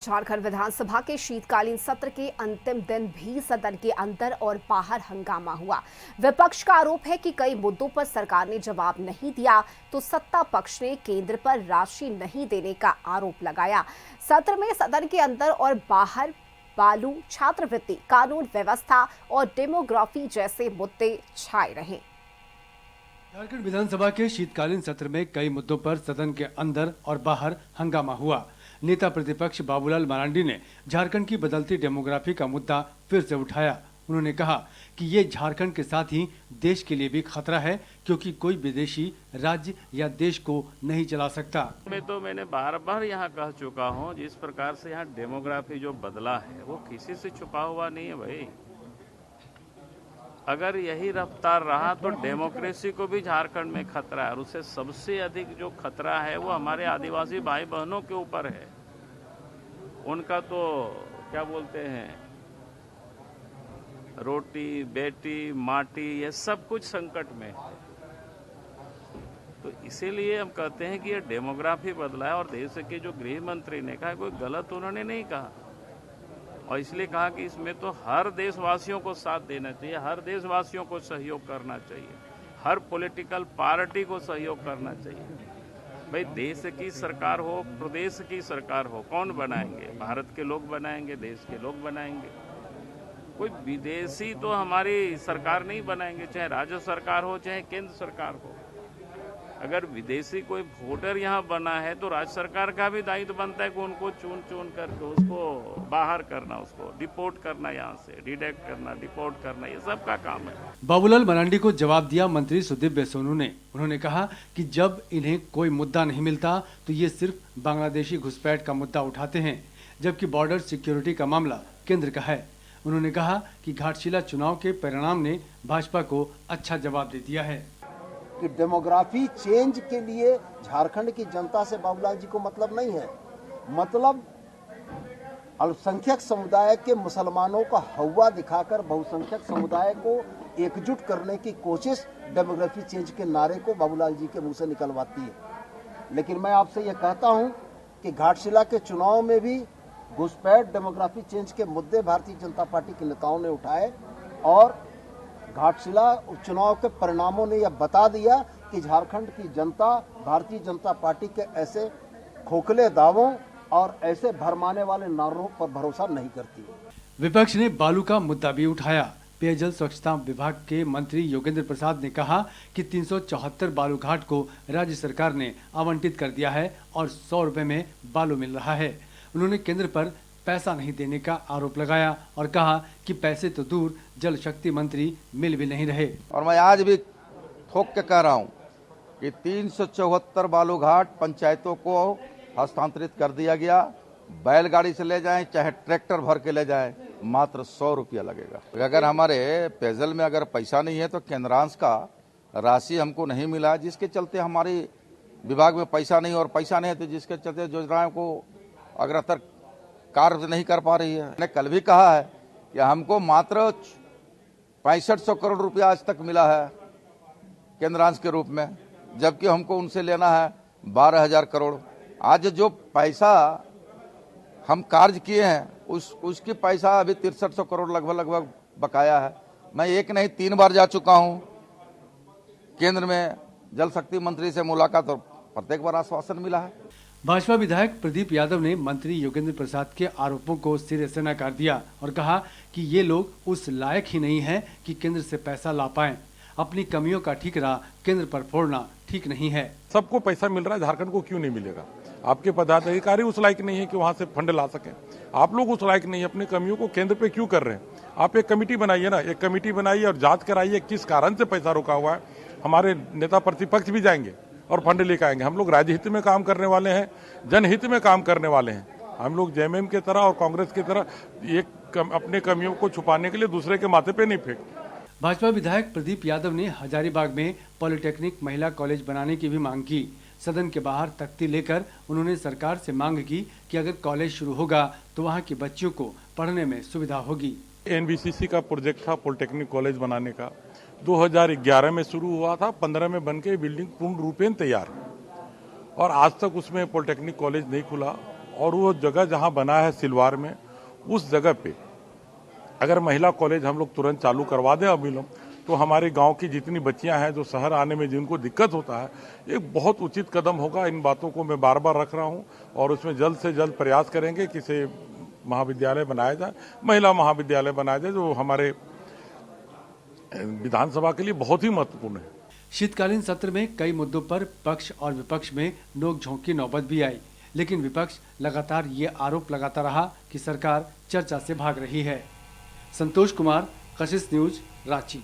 झारखंड विधानसभा के शीतकालीन सत्र के अंतिम दिन भी सदन के अंदर और बाहर हंगामा हुआ। विपक्ष का आरोप है कि कई मुद्दों पर सरकार ने जवाब नहीं दिया, तो सत्ता पक्ष ने केंद्र पर राशि नहीं देने का आरोप लगाया। सत्र में सदन के अंदर और बाहर बालू, छात्रवृत्ति, कानून व्यवस्था और डेमोग्राफी जैसे मुद्दे छाए रहे। झारखंड विधानसभा के शीतकालीन सत्र में कई मुद्दों पर सदन के अंदर और बाहर हंगामा हुआ। नेता प्रतिपक्ष बाबूलाल मरांडी ने झारखंड की बदलती डेमोग्राफी का मुद्दा फिर से उठाया। उन्होंने कहा कि ये झारखंड के साथ ही देश के लिए भी खतरा है, क्योंकि कोई विदेशी राज्य या देश को नहीं चला सकता। मैंने बार बार यहाँ कह चुका हूँ, जिस प्रकार से यहाँ डेमोग्राफी जो बदला है वो किसी से छुपा हुआ नहीं है भाई। अगर यही रफ्तार रहा तो डेमोक्रेसी को भी झारखंड में खतरा है, और उससे सबसे अधिक जो खतरा है वो हमारे आदिवासी भाई बहनों के ऊपर है। उनका तो क्या बोलते हैं, रोटी, बेटी, माटी, ये सब कुछ संकट में है। तो इसीलिए हम कहते हैं कि ये डेमोग्राफी बदला है, और देश के जो गृह मंत्री ने कहा कोई गलत उन्होंने नहीं कहा, और इसलिए कहा कि इसमें तो हर देशवासियों को साथ देना चाहिए, हर देशवासियों को सहयोग करना चाहिए, हर पॉलिटिकल पार्टी को सहयोग करना चाहिए। भाई देश की सरकार हो, प्रदेश की सरकार हो, कौन बनाएंगे? भारत के लोग बनाएंगे, देश के लोग बनाएंगे। कोई विदेशी तो हमारी सरकार नहीं बनाएंगे, चाहे राज्य सरकार हो चाहे केंद्र सरकार हो। अगर विदेशी कोई वोटर यहाँ बना है तो राज्य सरकार का भी दायित्व बनता है कि उनको चुन करके उसको बाहर करना, उसको डिपोर्ट करना, यहाँ से डिडक्ट करना, डिपोर्ट करना, ये सब का काम है। बाबूलाल मरांडी को जवाब दिया मंत्री सुदीव्य सोनू ने। उन्होंने कहा कि जब इन्हें कोई मुद्दा नहीं मिलता तो ये सिर्फ बांग्लादेशी घुसपैठ का मुद्दा उठाते हैं, जबकि बॉर्डर सिक्योरिटी का मामला केंद्र का है। उन्होंने कहा कि घाटशिला चुनाव के परिणाम ने भाजपा को अच्छा जवाब दे दिया है कि डेमोग्राफी चेंज के लिए झारखंड की जनता से बाबूलाल जी को मतलब नहीं है। मतलब अल्पसंख्यक समुदाय के मुसलमानों का हवा दिखाकर बहुसंख्यक समुदाय को एकजुट करने की कोशिश डेमोग्राफी चेंज के नारे को बाबूलाल जी के मुंह से निकलवाती है। लेकिन मैं आपसे यह कहता हूं कि घाटशिला के चुनाव में भी घुसपैठ, डेमोग्राफी चेंज के मुद्दे भारतीय जनता पार्टी के नेताओं ने उठाए, और घाटशिला उपचुनाव के परिणामों ने यह बता दिया कि झारखंड की जनता भारतीय जनता पार्टी के ऐसे खोखले दावों और ऐसे भरमाने वाले नारों पर भरोसा नहीं करती। विपक्ष ने बालू का मुद्दा भी उठाया। पेयजल स्वच्छता विभाग के मंत्री योगेंद्र प्रसाद ने कहा कि 374 बालू घाट को राज्य सरकार ने आवंटित कर दिया है और 100 रुपए में बालू मिल रहा है। उन्होंने केंद्र पर पैसा नहीं देने का आरोप लगाया और कहा कि पैसे तो दूर, जल शक्ति मंत्री मिल भी नहीं रहे। और मैं आज भी ठोक के कह रहा हूं कि 374 बालू घाट पंचायतों को हस्तांतरित कर दिया गया। बैलगाड़ी से ले जाएं चाहे ट्रैक्टर भर के ले जाएं, मात्र 100 रुपया लगेगा। अगर हमारे पेयजल में अगर पैसा नहीं है तो केंद्रांश का राशि हमको नहीं मिला, जिसके चलते हमारी विभाग में पैसा नहीं, और पैसा नहीं है तो जिसके चलते योजनाओं को अग्रतर कार्य नहीं कर पा रही है। मैंने कल भी कहा है कि हमको मात्र 6500 करोड़ रुपया आज तक मिला है केंद्रांश के रूप में, जबकि हमको उनसे लेना है 12,000 करोड़। आज जो पैसा हम कार्य किए हैं उसकी पैसा अभी 6300 करोड़ लगभग बकाया है। मैं एक नहीं 3 बार जा चुका हूं केंद्र में, जल शक्ति मंत्री से मुलाकात, और प्रत्येक बार आश्वासन मिला है। भाजपा विधायक प्रदीप यादव ने मंत्री योगेंद्र प्रसाद के आरोपों को सिरे से नकार दिया और कहा कि ये लोग उस लायक ही नहीं है कि केंद्र से पैसा ला पाएं। अपनी कमियों का ठीकरा केंद्र पर फोड़ना ठीक नहीं है। सबको पैसा मिल रहा है, झारखंड को क्यों नहीं मिलेगा? आपके पदाधिकारी उस लायक नहीं है कि वहां से फंड ला सके। आप लोग उस लायक नहीं है, अपनी कमियों को केंद्र पे क्यों कर रहे हैं? आप एक कमेटी बनाइए ना, एक कमेटी बनाइए और जांच कराइए किस कारण से पैसा रुका हुआ है। हमारे नेता प्रतिपक्ष भी जाएंगे और फंड लेकर आएंगे। हम लोग राज्य हित में काम करने वाले हैं, जनहित में काम करने वाले हैं। हम लोग जेएमएम के तरह और कांग्रेस की तरह अपने कमियों को छुपाने के लिए दूसरे के माथे पे नहीं फेंक। भाजपा विधायक प्रदीप यादव ने हजारीबाग में पॉलिटेक्निक महिला कॉलेज बनाने की भी मांग की। सदन के बाहर तख्ती लेकर उन्होंने सरकार से मांग की कि अगर कॉलेज शुरू होगा तो वहाँ की बच्चियों को पढ़ने में सुविधा होगी। एनबीसीसी का प्रोजेक्ट था पॉलिटेक्निक कॉलेज बनाने का, 2011 में शुरू हुआ था, 15 में बनके बिल्डिंग पूर्ण रूपेण तैयार, और आज तक उसमें पॉलिटेक्निक कॉलेज नहीं खुला। और वो जगह जहां बना है सिलवार में, उस जगह पे अगर महिला कॉलेज हम लोग तुरंत चालू करवा दें अभी तो हमारे गांव की जितनी बच्चियां हैं जो शहर आने में जिनको दिक्कत होता है, एक बहुत उचित कदम होगा। इन बातों को मैं बार बार रख रहा हूं और उसमें जल्द से जल्द प्रयास करेंगे कि इसे महाविद्यालय बनाया जाए, महिला महाविद्यालय बनाया जाए, जो हमारे विधानसभा के लिए बहुत ही महत्वपूर्ण है। शीतकालीन सत्र में कई मुद्दों पर पक्ष और विपक्ष में नोकझोंक की नौबत भी आई, लेकिन विपक्ष लगातार ये आरोप लगाता रहा कि सरकार चर्चा से भाग रही है। संतोष कुमार, कशिश न्यूज, रांची।